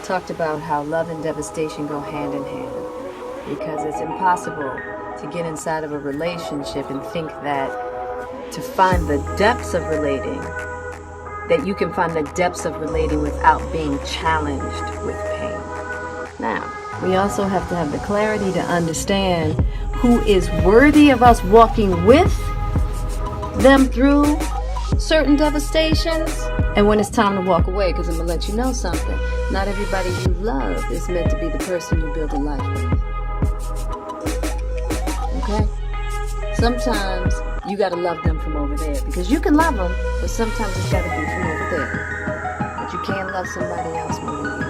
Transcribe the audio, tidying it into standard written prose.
talked about how love and devastation go hand in hand, because it's impossible to get inside of a relationship and think that to find the depths of relating, that you can find the depths of relating without being challenged with pain. Now, we also have to have the clarity to understand who is worthy of us walking with them through certain devastations, and when it's time to walk away, because I'm going to let you know something. Not everybody you love is meant to be the person you build a life with. Okay? Sometimes you got to love them from over there, because you can love them, but sometimes it's got to be from over there. But you can't love somebody else more than you.